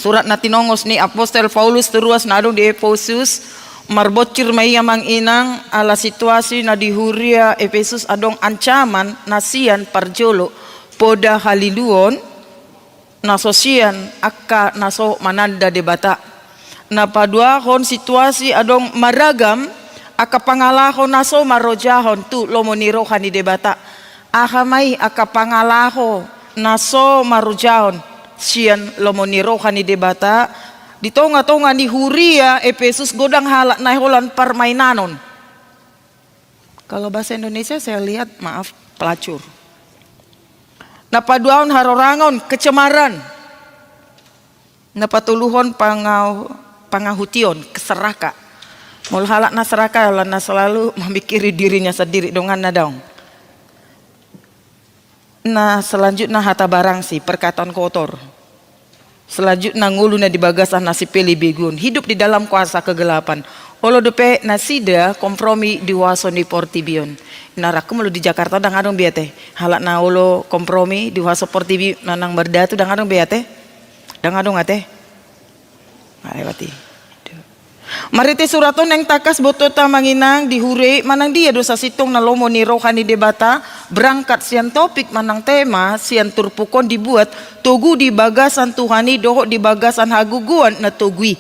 surat na tinongos ni Apostol Paulus turuas na adong di Efesus marbotcir may amang inang ala situasi na di Huria Efesus adong ancaman na siyan parjolo poda haliluon naso siyan akka naso mananda debata na paduahon situasi adong maragam aka pangalahon naso marojahon tu lomoniro kani debata akamay aka pangalaho naso marojahon siyan lomoniro kani debata dito nga ni Huria Efesus godang halak na holan permainanon. Kalau bahasa Indonesia saya lihat maaf pelacur. Napaduaon harorangon kecemaran. Napatuluhon pangahution keseraka. Mul halak na seraka na selalu memikiri dirinya sendiri dongan na daong. Nah selanjutnya hata barang si perkataan kotor. Selanjutnya ngulu na dibagasan nasi peli begun. Hidup di dalam kuasa kegelapan. Olo depe nasida kompromi diwaso ni Portibion. Naraku melu di Jakarta dang adong biate. Halak na olo kompromi diwaso Portibi nanang berdatu dang adong biate. Dang adong ate. Lewati. Marite suraton yang takas botota manginang dihure manang dia dosa sitong na lomo ni rohani debata berangkat sian topik manang tema sian turpukon dibuat tugu di bagasan Tuhani doho di bagasan haguguan na tugui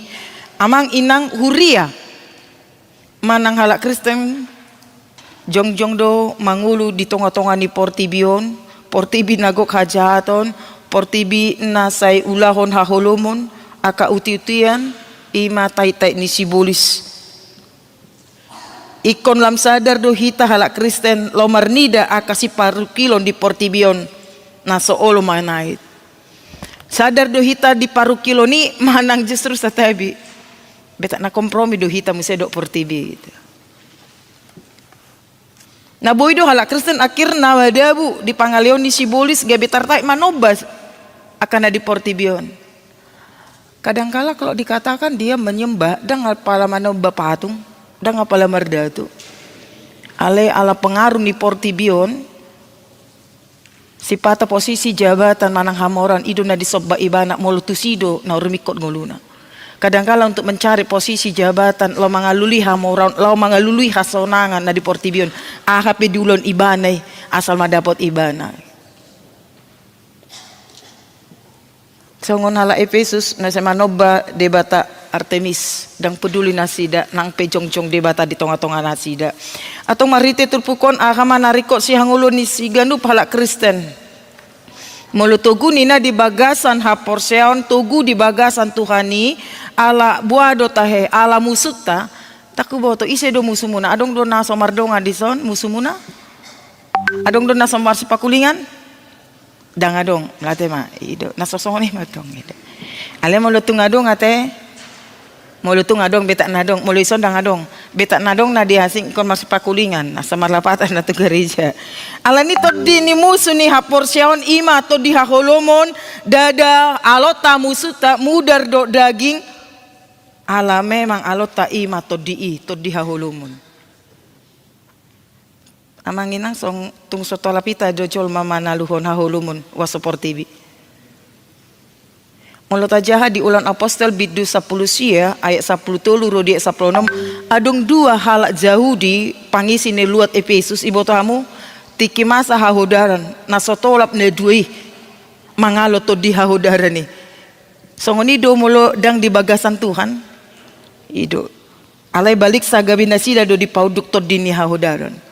amang inang Huria manang halak Kristen jong do mangulu di tonga-tonga ni Portibion Portibi nagok hajahaton Portibi nasay ulahon haholomon aka uti-utian ima tai-tai ni sibolis ikon lam sadar do hita halak Kristen lomarnida akasi parukilon di Portibion na soolo manait sadar do hita di parukilon ni manang justru satabi beta na kompromi do hita musedok Portibi na boy do halak Kristen akhir na wadabu di pangalion ni sibolis gabe tartai manobas akan di Portibion. Kadangkala kalau dikatakan dia menyembah dan apala manobah patung dan apala merdatu ale ala pengaruh ni Portibion sipata posisi jabatan manang hamoran ido na disobba ibana molutusido na urmikot nguluna kadangkala untuk mencari posisi jabatan lo mangaluli hamoran lo mangaluli hasonangan na di Portibion ahap dulon ibanay asal madapot ibana. Songon hala Efesus na sa manoba debata Artemis dang peduli nasida nang pejong-jong debata di tonga-tonga nasida atau marite turpukon akama narikot si hangulo ni si gandup hala Kristen mulu tugu nina di bagasan haporseon tugu di bagasan Tuhani ala buado tahe ala musuta taku boto ise do musumuna adong do na somardonga dison musumuna adong do na somar sipakulingan dang adong late ma ido nasosong ni madong ido ale mo lutung adong ate mo lutung adong beta nadong mo luison dang adong beta nadong na dihasing kon masuk pakulingan nasa marlapatan na tu gereja ala ni to di ni musu ni haporsiaon ima to di haholomon dada alota musuta mudar do daging ala memang alota ima to di haholomon amanginang song tung sotolapita jojol mama naluhon hahulumun wasoportibi. Mulut ajaha di ulan apostol bidu 10 sia ayat 10 rodi 16 adong dua halak jauh di pangisi ni luat Efesus ibo tamu tiki masa hahodaran nasotolap ne duai mangalo to di hahodaran ni. Songoni do mulo dang di bagasan Tuhan. Ido alai balik sagabi nasida do di pauduk to dini hahodaran.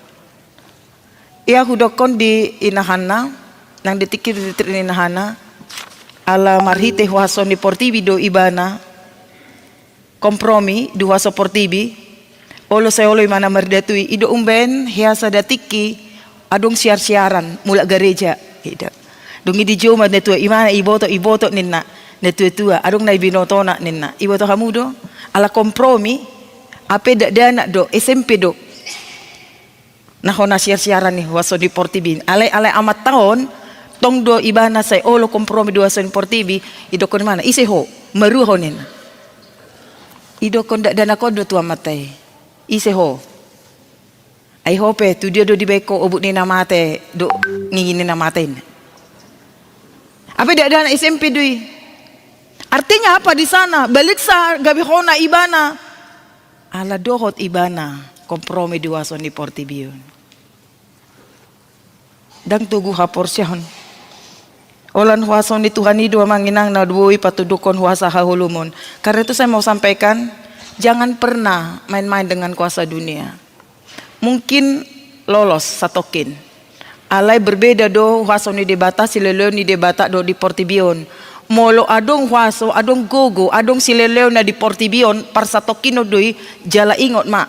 Ia hudokon di inahana nang ditikir di inahana ala marhite huaso ni Portibi do ibana kompromi do huaso Portibi olo sayolo imana merdatui ido umben hiasa datiki adong siar-siaran mulak gereja ida dungi di joma netua imana iboto ninna netua adong nai binotona ninna iboto kamu do ala kompromi ape dak dana do SMP do nah hona siar-siaran nih waso di Portibi ale amat tahun tong do ibana say olo kompromi do waso di Portibi ido kon mana iseho meruhonin ido kon dak dana kon do tua matai iseho ai hope tu dia do di beko obut ni namate do ngingin ni namaten apa dak dana SMP dui Artinya apa di sana? Balik sa gabihona ibana. Ala dohot ibana. Kompromi diwason ni portibion. Dang tugu haporsyon. Olan huason ni Tuhan itu manginang na duwi patudukon huasa hahulumon. Karena itu saya mau sampaikan, jangan pernah main-main dengan kuasa dunia. Mungkin lolos satokin. Alay berbeda do huason ni debata sileleo ni debata do di portibion. Molo adong huaso, adong gogo, adong sileleo na di portibion par satokin doi jala ingot ma.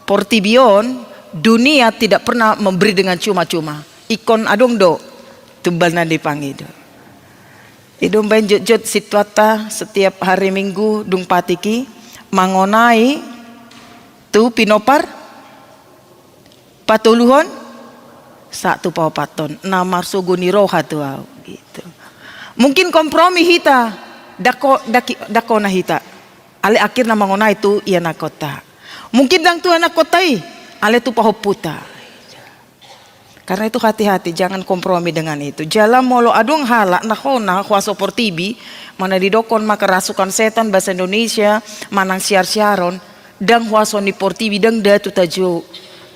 Portibion dunia tidak pernah memberi dengan cuma-cuma. Ikon adong do tubal na dipangido. Idong bain jot situata setiap hari Minggu dung patiki mangonai tu pinopar patuluhon satu papaton namar suguni roha tu gitu. Mungkin kompromi hita dako na hita. Ale akhir na mangonai tu iya na kota. Mungkin dang tu anak kotai ale tu pahoputa. Karena itu hati-hati, jangan kompromi dengan itu. Jalan molo adung halak nakona kuasa portibi mana didokon maka rasukan setan bahasa Indonesia manang siar-siaron dang kuasa ni portibi dang datu tajo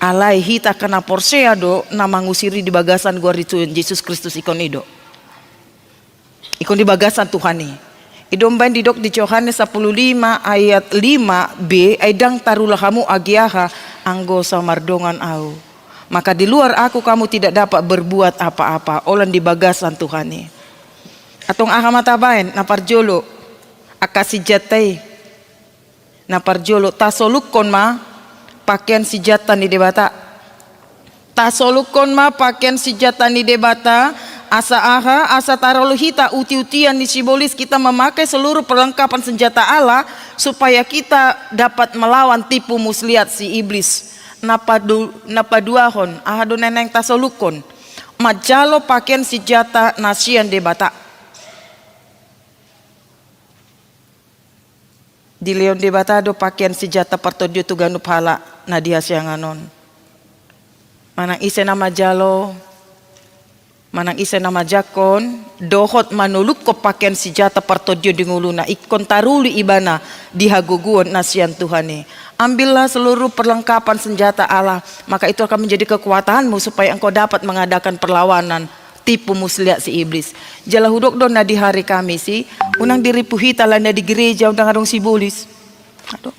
alai hita kena porseado na mangusiri di bagasan gua itu Yesus Kristus ikon ido. Ikon di bagasan Tuhan ni. Idomban didok di Yohanes 15 ayat 5b aidang tarulah kamu agiaha anggo samardongan au. Maka di luar aku kamu tidak dapat berbuat apa-apa. Olan di bagasan Tuhan ni. Atong akamatabain na parjolo akasijatai na parjolo tasolukon ma pakaian sijata ni debata. Tasolukon ma pakaian sijata ni debata. Asa aha, asa tarolohita uti-utian di simbolis kita memakai seluruh perlengkapan senjata Allah supaya kita dapat melawan tipu muslihat si iblis. Napaduahon ahado neneng tasolukon majalo pakaian senjata nasian debata. Di leon debata do pakaian senjata partodio tu ganup hala nadia sianganon. Manang ise nama jalo manang isa nama jakon dohot manuluk ko pakaian senjata partodio di nguluna ikon taruli ibana di haguguan nasian Tuhane. Ambillah seluruh perlengkapan senjata Allah, maka itu akan menjadi kekuatanmu supaya engkau dapat mengadakan perlawanan tipu muslihat si iblis. Jala hudok don na di hari Kamis si unang diripuhita landa di gereja undang adong sibulis. Aduh.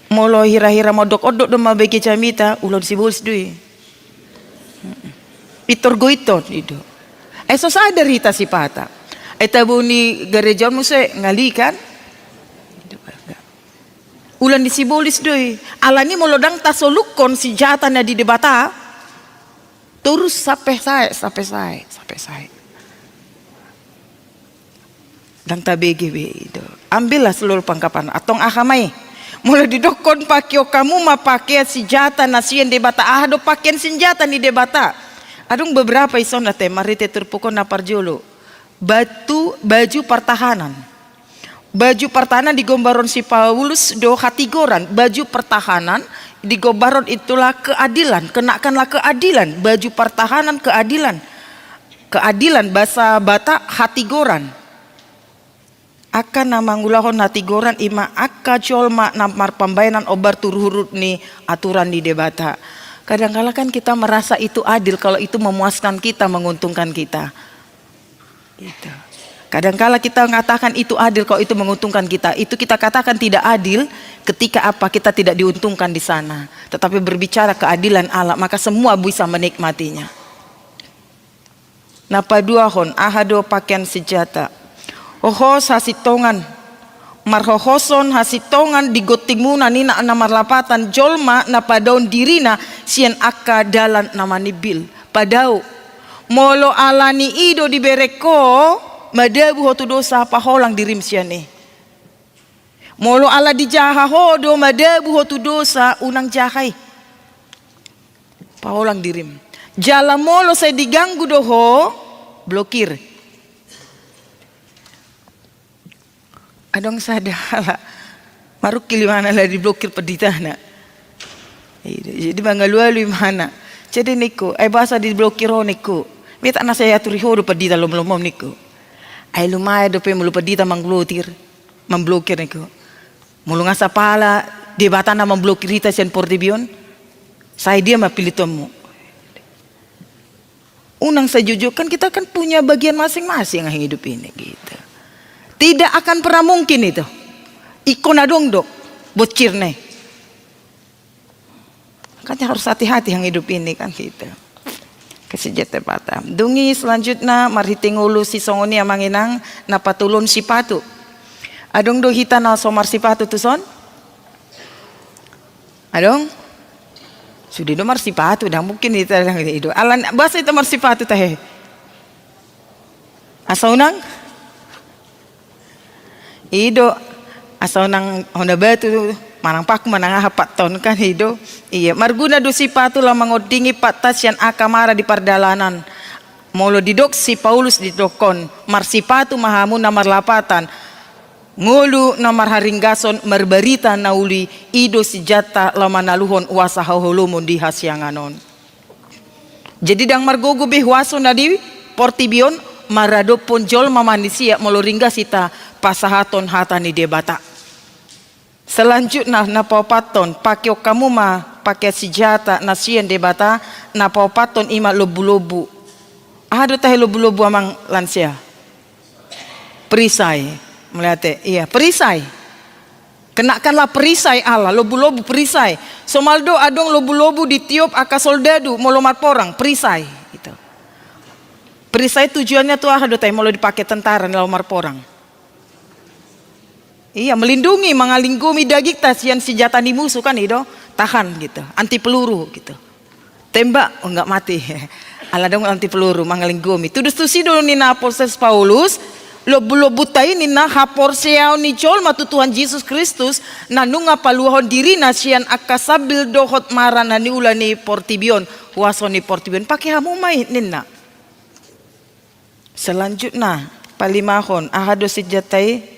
Molo hira-hira modok odok do mabeki camita ulon sibulis dui. Itorgoiton itu. So sadar hita si pata. Tabu ni gereja muse ngalikan. Ulan di sibolis doi. Alani molodang tasolukon si jata na di debata. Terus sampai saya. Dan tabegebe itu. Ambillah seluruh pangkapan. Atong ahamay. Mula didokon pakio kamu mapakai si jata nasien debata. Ahado pakaian senjata ni debata. Adung beberapa ison na marite terpukon na parjolo. Baju pertahanan. Baju pertahanan digombaron si Paulus do hatigoran. Baju pertahanan digombaron itulah keadilan. Kenakanlah keadilan. Baju pertahanan keadilan. Keadilan bahasa Batak hatigoran. Akan nama ngulahon hatigoran ima akka colma namar pembayaran obar turhurut ni aturan di debata. Kadang-kala kan kita merasa itu adil kalau itu memuaskan kita, menguntungkan kita. Gitu. Kadang-kala kita mengatakan itu adil kalau itu menguntungkan kita. Itu kita katakan tidak adil ketika apa kita tidak diuntungkan di sana. Tetapi berbicara keadilan Allah, maka semua bisa menikmatinya. Napa duahon ahado pakaian senjata. Ohos hasitongan. Marhohoson hasitongan digotingmuna nina namar lapatan jolma napa daun dirina sien akka dalan namani bil. Padau molo alani ido dibereko madabu hotu dosa paholang dirim siane. Molo ala dijaha hodo madabu hotu dosa unang jahay. Paholang dirim. Jala molo saya diganggu doho blokir. Adong sadala maruk kilimana lah diblokir peditana. Jadi bangalualu mana. Jadi niku bahasa diblokir niku. Mita na saya turiho do pedita lom-lomom niku. Ay lumaya do pe mulu pedita memblokir niko. Mulu ngasa pala debatan na memblokir kita sian portibion. Saya dia mapilih temu. Unang sejujur kan kita kan punya bagian masing-masing yang hidup ini gitu. Tidak akan pernah mungkin itu. Ikon adong dok, bocir nih. Kan harus hati-hati yang hidup ini kan gitu. Kesejete batam. Dungi selanjutnya marhiting ulu si songoni amanginang napatulon si patu. Adong do hita na somar si patu tu son? Adong? Sudah do mar si patu dah mungkin itu itu. Alan bahasa itu mar si patu teh. Asaunang? Ido asaunang honda batu manang paku manang hapat ton kan hido. Iya, marguna do si patu lah mengodingi patas yang akamara di pardalanan. Molo didok si Paulus didokon, mar si patu mahamu namar lapatan. Ngulu namar haringgason merberita nauli ido si jata lama naluhon wasa hahulumun di hasyanganon. Jadi dang margogo behwaso nadi portibion marado ponjol mamanisia molo ringga sita pasahaton hatani debata. Selanjutnya napopaton pakyo kamu ma pakai senjata nasian debata napopaton ima lobu-lobu. Ada teh lobu-lobu amang lansia. Perisai. Melihat iya perisai. Kenakanlah perisai Allah lobu-lobu perisai. Somaldo adong lobu-lobu ditiup aka soldadu molomar porang perisai itu. Perisai tujuannya tuh ada teh mau dipakai tentara lomar porang. Iya melindungi mengalingkumi daging tasian senjata di musuh kan itu tahan gitu anti peluru gitu. Tembak enggak mati. Ala dong anti peluru mengalingkumi. Tudus tusi dulu nina proses Paulus. Lobu-lobu tayo ni na hapor siyaw ni Jol matu Tuhan Yesus Kristus na nunga paluahon diri na siyan akasabil dohot mara na niula ni portibion huwaso ni portibion pakai hamumay nina. Selanjutnya palimahon ahado si jatay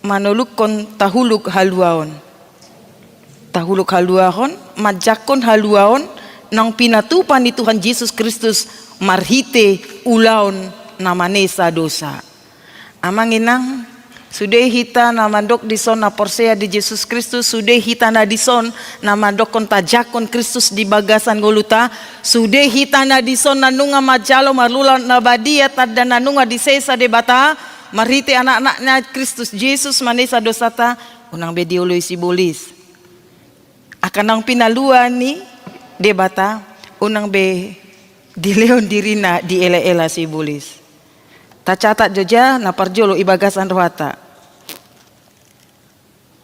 manulukon tahuluk haluaon. Tahuluk haluaon majakon haluaon nang pinatupan ni Tuhan Yesus Kristus marhite ulaon namanesa dosa. Amanginang sudah hita namandok dison na porsea di Yesus Kristus sudah hita na dison namandok kontajakon Kristus di bagasan goluta sudah hita na dison na nunga majalo marlula na badia tadda na nunga disesa debata marite anak-anaknya Kristus Yesus manesa dosata unang bedioloy si bolis akan nang pinaluan ni debata unang be dileon dirina di ela-ela si bolis. Tacatat joja na parjolo ibagasan rohata.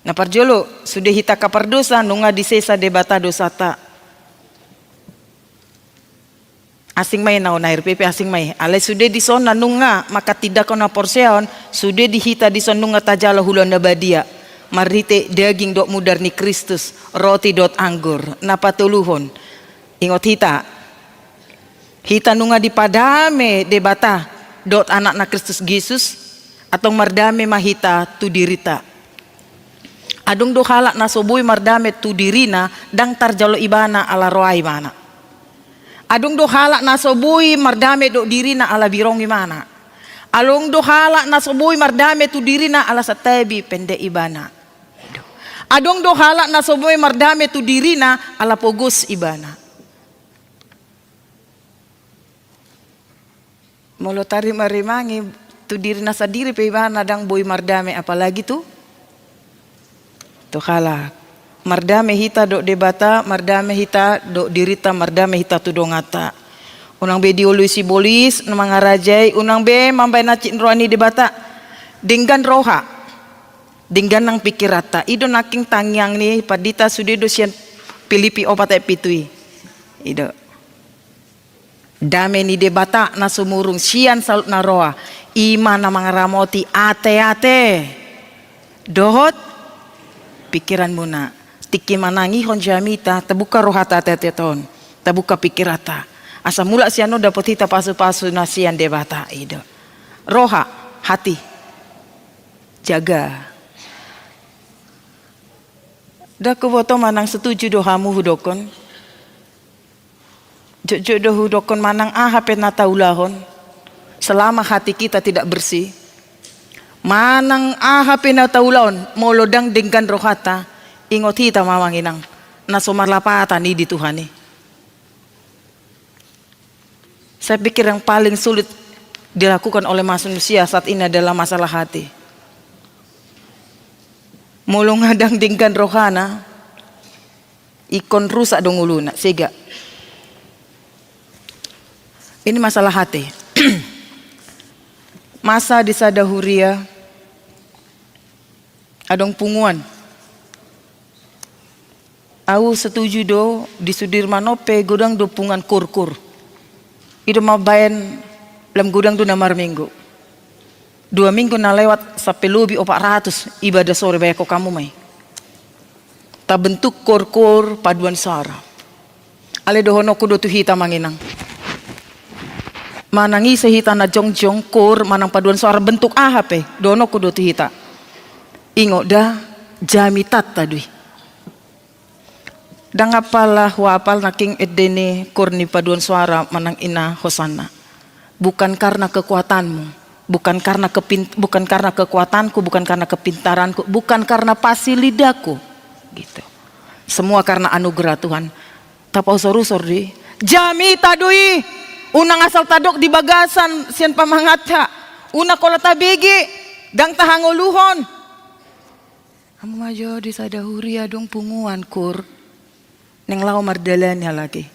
Na parjolo sudah hita kapardosa nunga disesa debata dosata. Asing may na unair pepe asing may. Alay sudah dison na nunga maka tidak kau na porseon sudah dihita dison nunga tajala hulon na badia. Marite daging dok mudar ni Kristus roti dot anggur na patuluhon. Ingot hita. Hita nunga dipadame debata. Dot anak na Kristus Yesus atau mardame mahita tu dirita. Adong do halak na soboy mardame tu dirina dang tarjalo ibana ala roai mana. Adong do halak na soboy mardame do dirina ala birong imana. Along do halak na soboy mardame tu dirina ala satebi pende ibana. Adong do halak na soboy mardame tu dirina ala pogos ibana. Molo tari marimangi tu diri nasa diri pe ibana dang boy mardame apalagi tu halak mardame hita dok debata mardame hita dok dirita mardame hita tu dongata unang be diului si bolis mangarajai unang be mambai nacin roani debata dinggan roha dinggan nang pikirata ido naking tangyang ni padita sudido sian Pilipi opat pitui ido dame ni debata na sumurung sian salut na roa ima na mga ramoti ate-ate dohot pikiran mo na tiki manangi hon jamita tabuka rohata ate-ateton tabuka pikirata asa mula siano dapat hita pasu-pasu na sian debata ido roha hati jaga daku boto manang setuju dohamu hudokon jodoh hudokon manang ahapet nata ulahon selama hati kita tidak bersih Manang aha pinataulon molodang dengan rohata ingot hita mamanginang na sumarlapatan ni di Tuhan ni. Saya pikir yang paling sulit dilakukan oleh manusia saat ini adalah masalah hati. Mulu ngadang dengan rohana ikon rusak dong uluna sega. Ini masalah hati. Masa di Sadahuria adong punguan. Aku setuju do di Sudirman Ope gudang do pungan kur-kur. Itu mau bayan dalam gudang do namar minggu. 2 minggu na lewat sampai lebih 400 ibadah sore bayar kok kamu mai. Ta bentuk kur-kur paduan suara. Ale dohono kudo tu hita manginang. Manangi sehita na jong-jong kur manang paduan suara bentuk ahape dono kudo tu hita. Ingo dah jamitat tadui. Dang apalah wapal naking edene kurni paduan suara manang ina hosana. Bukan karena kekuatanmu, bukan karena kekuatanku, bukan karena kepintaranku, bukan karena pasi lidahku. Gitu. Semua karena anugerah Tuhan. Tapau sorusor di jami tadui. Unang asal tadok di bagasan sian pamangata. Una kola tabigi dang tahanguluhon. Kamu majo di Sadahuria dong punguan kur. Neng lau mardalannya lagi.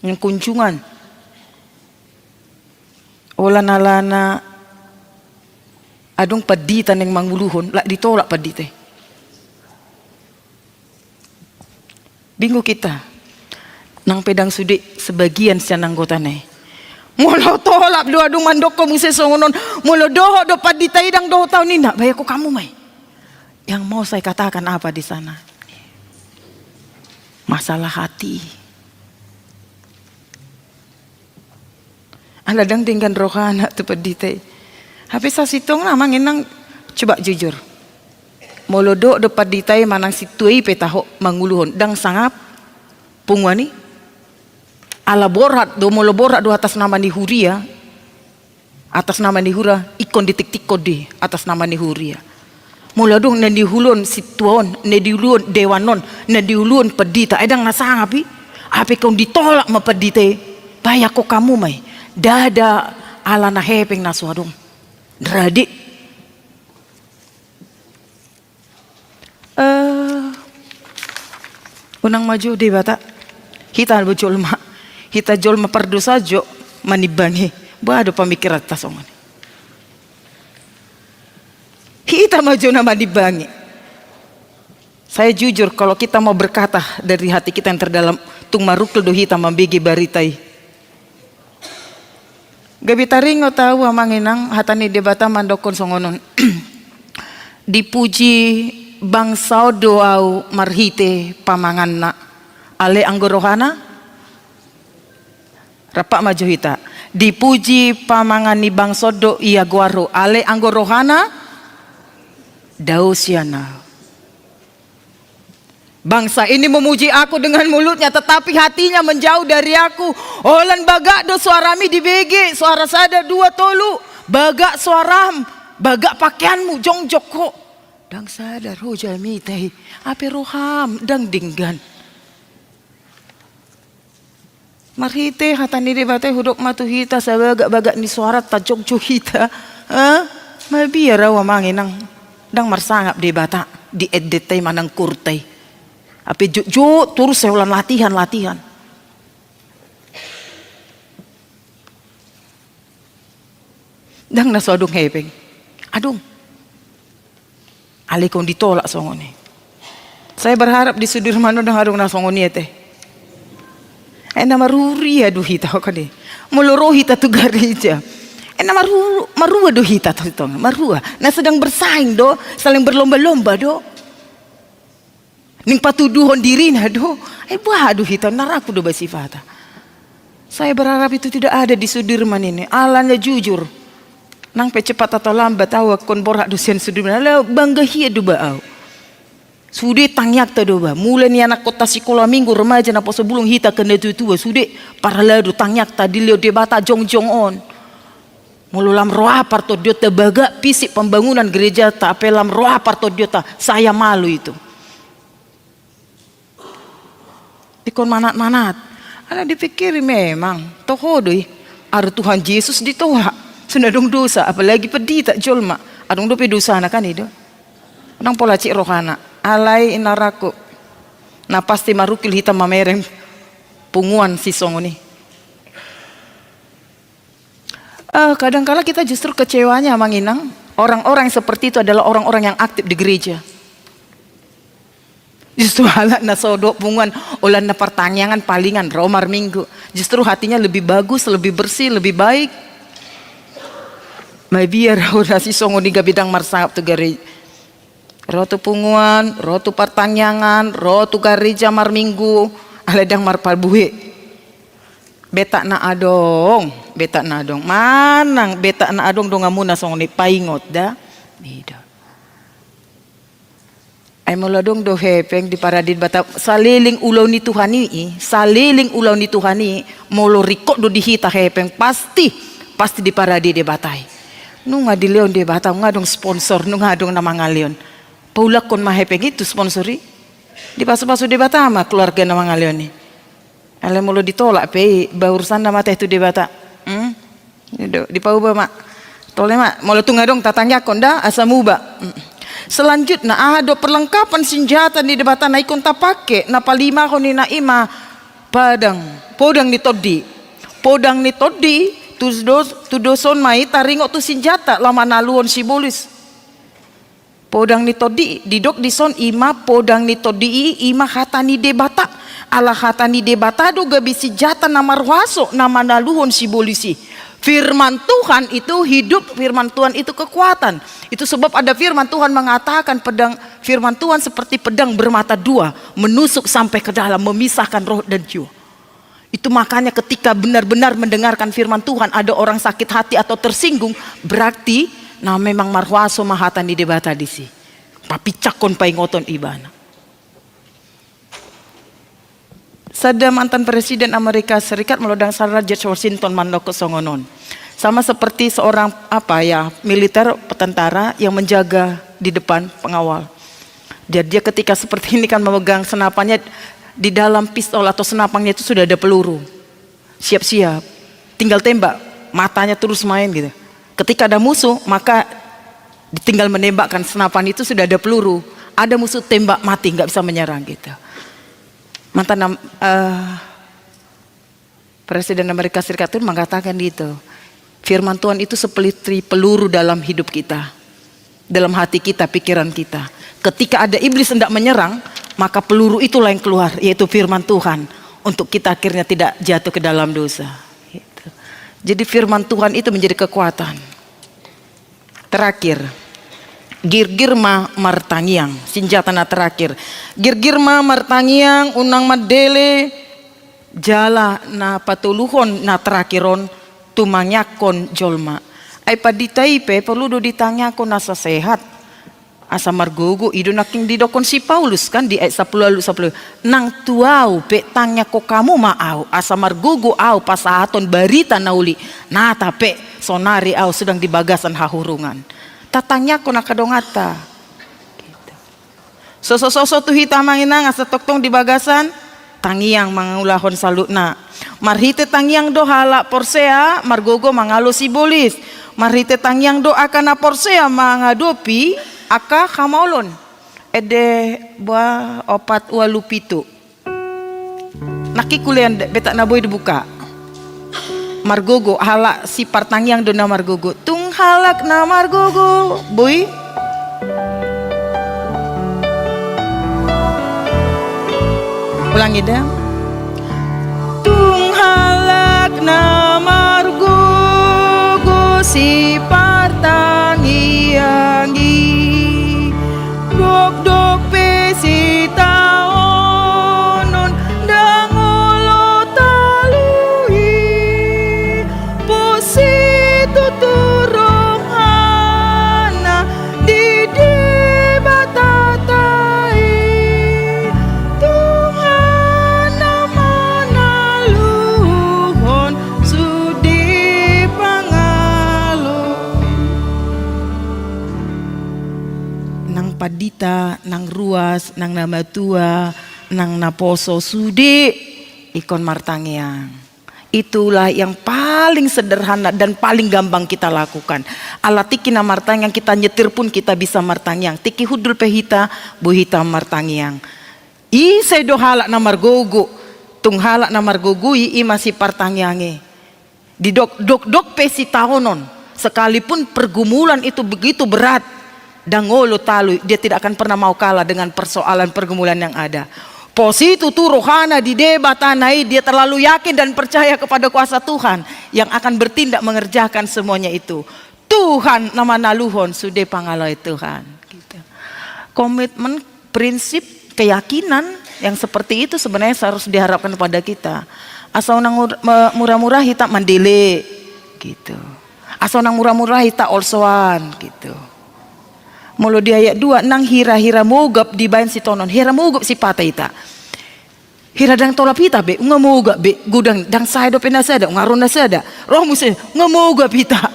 Neng kunjungan. Ola nalana adong padita neng manguluhon lak ditolak padite. Bingung kita. Nang pedang sudi sebagian sian anggota nih. Mulo tolak doa dung mandok ko mungse songonon. Mulo doho do padita idang doho tahun ini nak bayar ko kamu mai. Yang mau saya katakan apa di sana? Masalah hati. Aladang dengan rohana tu padita. Habis sa sitong namang inang coba jujur. Mulo do padita manang situai petaho manguluhon dang sangap pungwani. Ala borat do molo borat do atas nama ni Huria. Atas nama ni Huria ikon ditik-tik kode atas nama ni Huria. Mula dong na dihulun situon, na dihulun dewanon, na dihulun pedita. Edang nasang api kau ditolak ma pedita. Baya ko kamu may. Dada ala na hepeng naswadong. Dradi. Unang maju di bata. Kita bujol ma. Kita jol maperdosa jo manibangi. Bado pamikiran tasongan. Kita maju na manibangi. Saya jujur kalau kita mau berkata dari hati kita yang terdalam tung marukul do hita mambigi baritai. Gabi taringo tahu amanginang hatani debata mandokon songonon. Dipuji bangsa doau marhite pamanganna ale anggorohana. Rapak maju hita. Dipuji pamangani bangsa do iya guaro ale anggorohana dausiana. Bangsa ini memuji aku dengan mulutnya tetapi hatinya menjauh dari aku. Olan bagak do suarami di BG, suara sada 2 tolu. Bagak suaram, bagak pakaianmu jong joko. Dang sadar hojami teh, ape roham dang dinggan. Marhite hatani di batay hudok matuhita sa bagak ni suara tajok juhita. Mabiya raw manginang dang marsangap di bata di edetay manang kurtay. Api jo turus sa ulan latihan. Dang nasodong hepeng. Adong. Ali kong ditolak songoni. Saya berharap di Sudirman dang adong nasongoni teh. Ena maruri ya duhita kade. Mulorohi tu garija. Ena marua duhita tu tong. Marua. Na sedang bersaing do, saling berlomba-lomba do. Ning patuduhon diri na do. Buah duhita naraku do basifata. Saya berharap itu tidak ada di Sudirman ini. Alanya jujur. Nang cepat atau lambat tahu kon borak dosen Sudirman. Ala bangga hiya do baau. Sudah tangyak tadoba. Mulai ni anak kota sekolah minggu remaja napa sebelum hita kena tua sudah para ladu tangyak tadi leo debata jong on. Mululam roa parto diota baga pisik pembangunan gereja tak apelam roa parto diota. Saya malu itu. Dikon manat-manat. Ana dipikiri memang tohodoi ada Tuhan Yesus ditoa. Senadong dosa apalagi pedih tak jolma. Adong dope dosa na kan itu. Nang pola cik rohana. Alai inaraku. Na pasti marukil hitam mamereng punguan si songo ni. Kadangkala kita justru kecewanya manginang orang-orang seperti itu adalah orang-orang yang aktif di gereja. Justru halak na sodok punguan ulan na pertanyaan palingan romar minggu. Justru hatinya lebih bagus, lebih bersih, lebih baik. May biar udah si songo di bidang marsangap tu gereja. Rotu punguan, rotu pertanyaan, rotu gereja mar minggu, aledang mar palbuhe. Beta na adong, manang beta na adong dong amuna song ni paingot da, nida. Ay mula dong do hepeng di paradin bata saliling ulaw ni Tuhan ni molo rikot do dihita hepeng pasti di paradin de batay. Nung nga di leon de bata nga dong sponsor nung nga dong namangalion. Paulak kon mahepeng itu sponsori. Di pasu-pasu de bata ama keluarga namangalion ni. Ale mulu ditolak pe baurusan nama teh tu dia bata. Di pau ba mak. Tole mak mulu tu ngadong tatangnya konda asa muba. Selanjutnya ada perlengkapan senjata di debata naikon tak pakai napa lima kon ni na ima podang ni todi. Podang ni todi tu doson mai taringo tu senjata lama naluon si bolis. Podang ni todi didok dison ima podang ni todi ima hata ni debata. Ala hatani debata do gabi si jata nama ruaso nama naluhon si bolisi. Firman Tuhan itu hidup, firman Tuhan itu kekuatan. Itu sebab ada firman Tuhan mengatakan firman Tuhan seperti pedang bermata dua, menusuk sampai ke dalam, memisahkan roh dan jiwa. Itu makanya ketika benar-benar mendengarkan firman Tuhan ada orang sakit hati atau tersinggung, berarti nah memang marhuaso mahatani debata disi. Papicakon paingoton ibana. Sada mantan presiden Amerika Serikat melodang sarana George Washington mandoko songonon. Sama seperti seorang militer petentara yang menjaga di depan pengawal. Jadi dia ketika seperti ini kan memegang senapannya di dalam pistol atau senapannya itu sudah ada peluru. Siap-siap, tinggal tembak, matanya terus main gitu. Ketika ada musuh maka tinggal menembakkan senapan itu sudah ada peluru. Ada musuh tembak mati nggak bisa menyerang gitu. Mantan Presiden Amerika Serikat itu mengatakan gitu. Firman Tuhan itu seperti peluru dalam hidup kita. Dalam hati kita, pikiran kita. Ketika ada iblis hendak menyerang, maka peluru itulah yang keluar, yaitu firman Tuhan. Untuk kita akhirnya tidak jatuh ke dalam dosa. Gitu. Jadi firman Tuhan itu menjadi kekuatan. Terakhir. Girgirma martangiang, senjata na terakhir. Girgirma martangiang unang madele jala na patuluhon na terakhiron tumanyakon jolma. Ay paditay perlu do ditanyakon nasa sehat. Asa margogo ido naking didokon si Paulus kan di ayat 10 nang tuau pe tanya ko kamu maaw asa margogo aw pasahaton barita nauli na tape sonari aw sedang di bagasan hahurungan. Tatanya ko nakadongata gitu. Soso tu hita manginang asa toktong di bagasan tangiang mangulahon salutna marhite tangiang do hala porsea margogo mangalo si bolis marhite tangiang do akana porsea mangadopi aka kamaulon ede buah opat walupitu nakikulian beta naboy dibuka margogo hala si partangiang do na margogo tung halak na margogo boy ulangi dah tung halak na margogo si partangiang dok pe si taonon dangolo talui posito turong hana di batatai Tuhan nama naluhon sudi pangalo padita, nang ruas, nang nama tua, nang naposo sude, ikon martangiang. Itulah yang paling sederhana dan paling gampang kita lakukan. Alatiki na martangiang, kita nyetir pun kita bisa martangiang. Tiki hudul pehita, buhita martangiang. Isay do halak na margogo, tung halak na margogui i masih partangiange. Di dok pesi tahonon, sekalipun pergumulan itu begitu berat, dangolo talu, dia tidak akan pernah mau kalah dengan persoalan pergumulan yang ada. Positu tu rohana di debat tanai, dia terlalu yakin dan percaya kepada kuasa Tuhan yang akan bertindak mengerjakan semuanya itu. Tuhan nama naluhon sudah pangaloi Tuhan. Gitu. Komitmen, prinsip, keyakinan yang seperti itu sebenarnya harus diharapkan kepada kita. Asal nang murah-murah kita mandele, gitu. Asal nang murah-murah kita olsoan, gitu. Mulu di ayat 2, nang hira-hira mogap di bayan si tonon, hira mogap si patah ita. Hira dang tolap ita be, mogap be, gudang dang saya do penasada, ngaron nasada. Roh musi mogap ita.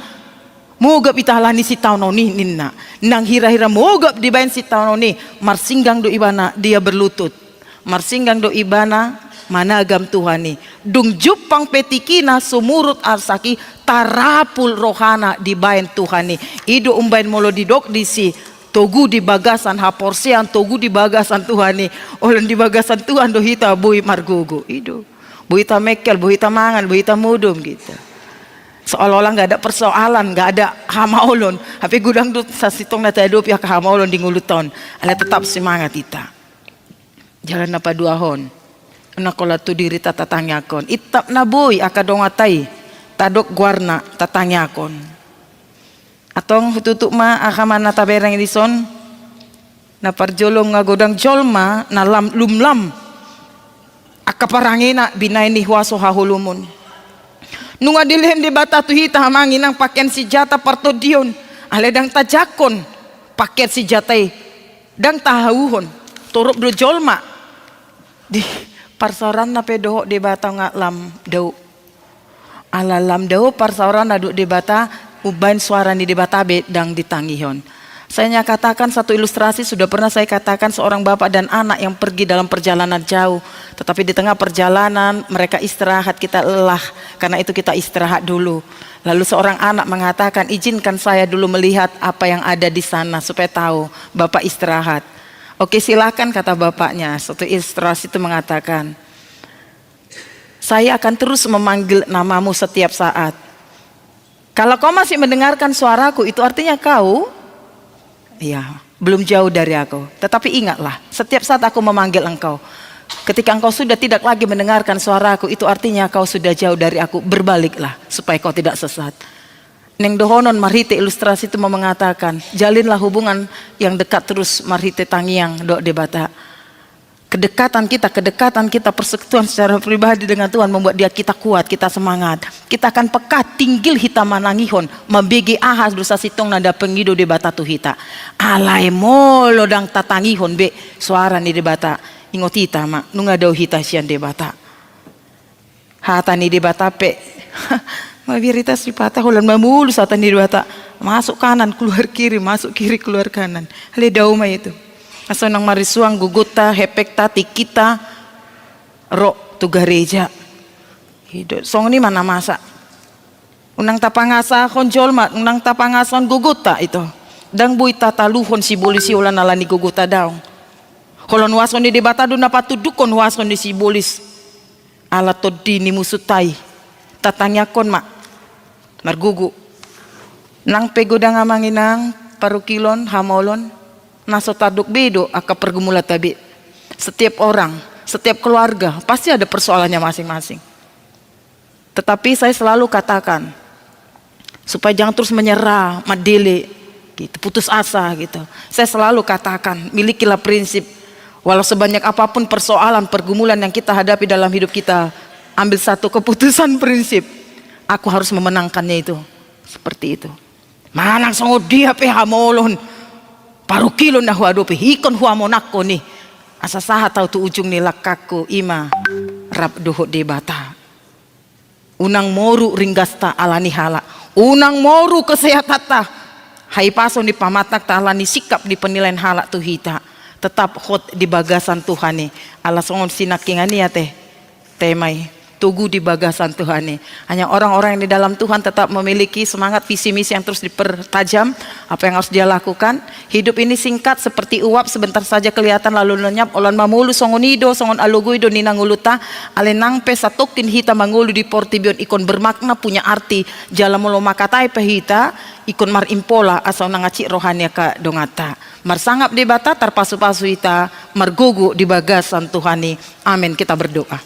Mogap ita lani si tonon ni ninna. Nang hira-hira mogap di bayan si tonon ni, marsinggang do ibana dia berlutut. Marsinggang do ibana managam Tuhan ni. Dung jupang petikina sumurut arsaki tarapul rohana di bayan Tuhan ni. Ido umbain molo didok di si togu di bagasan haporsean togu di bagasan Tuhan ni. Oleh di bagasan Tuhan do hita bui margogo. Ido. Buita mekel, buita mangan, buita mudum gitu. Seolah-olah nggak ada persoalan, nggak ada hamaulon. Tapi gudang do sasitong na tayo pihak hamaulon di nguluton. Ala tetap semangat kita. Jalan apa duahon. Nakola tu diri tatatanyakon. Itap na boy akadongatay. Tadok guarna tatanyakon. Atong tutuk ma akaman na taberang edison. Na parjolong nga godang jolma na lumlam. Akaparangina binay ni huwaso hahulumon. Nung adilhen di bata tuhita hamangin ang pakyan si jata partodion. Aledang tajakon. Pakyan si jatay. Dang tahahuhon. Turup do jolma. Di parsoran na pedoho di bata nga lam daw. Alalam daw parsoran na do di bata ubain suara ni di bata dang ditangihon. Saya katakan satu ilustrasi, sudah pernah saya katakan seorang bapak dan anak yang pergi dalam perjalanan jauh. Tetapi di tengah perjalanan mereka istirahat, kita lelah. Karena itu kita istirahat dulu. Lalu seorang anak mengatakan, izinkan saya dulu melihat apa yang ada di sana supaya tahu bapak istirahat. Oke silakan kata bapaknya. Suatu ilustrasi itu mengatakan, saya akan terus memanggil namamu setiap saat. Kalau kau masih mendengarkan suaraku, itu artinya kau belum jauh dari aku. Tetapi ingatlah, setiap saat aku memanggil engkau, ketika engkau sudah tidak lagi mendengarkan suaraku, itu artinya kau sudah jauh dari aku. Berbaliklah supaya kau tidak sesat. Neng dohonon marhite ilustrasi itu mengatakan, jalinlah hubungan yang dekat terus marhite tangiang dok debata. Kedekatan kita, persekutuan secara pribadi dengan Tuhan membuat kita kuat, kita semangat. Kita akan pekat, tinggil hita manangihon, membegi ahas dosa sitong nada pengido de bata tu hita. Alay molo dang tatangihon be suara ni de bata. Ingot hita mak, nunga daw hita siyan de bata. Hata ni de bata pe. Mabiritas di patah hulan mamulus hata ni de bata. Masuk kanan, keluar kiri, masuk kiri, keluar kanan. Hale daw ma itu. Aso nang marisuang guguta hepekta tikita ro tu gareja hidup song ni mana masa unang tapangasa konjol mat unang tapangason guguta itu dang bui tataluhon si bolisi ulan ala ni guguta daw kolon wason di debata do napatudukon wason di si bolis ala todi ni musutai tatanyakon mak margugu nang pegodang amanginang parukilon hamolon naso taduk bedo aka pergumulan tabi. Setiap orang, setiap keluarga pasti ada persoalannya masing-masing. Tetapi saya selalu katakan supaya jangan terus menyerah, madele, gitu, putus asa gitu. Saya selalu katakan milikilah prinsip, walau sebanyak apapun persoalan, pergumulan yang kita hadapi dalam hidup kita, ambil satu keputusan prinsip, aku harus memenangkannya itu. Seperti itu. Manang sangod dia pehamolon. Parukilo na huadopi hikon huamonako ni asasaha tau tu ujung ni lakaku ima rap doho debata unang moru ringgasta alani hala unang moru kesehatata Hai paso di pamatak ta'ala ni sikap di penilaian halak tu hita. Tetap hot di bagasan Tuhan ni. Ala songon sinakingani ya temai. Tugu di bagasan Tuhan ini. Hanya orang-orang yang di dalam Tuhan tetap memiliki semangat visi misi yang terus dipertajam. Apa yang harus dia lakukan? Hidup ini singkat seperti uap, sebentar saja kelihatan lalu lenyap. Olan mamulu songonido, songon aluguido ninanguluta. Alenang pesatokin hita mangulu di portibion ikon bermakna punya arti. Jala mulo makatai pehita ikon mar impola asal nangaci rohania ka dongata. Marsangap di bata tarpasu-pasu hita margugu di bagasan Tuhan ini. Amin, kita berdoa.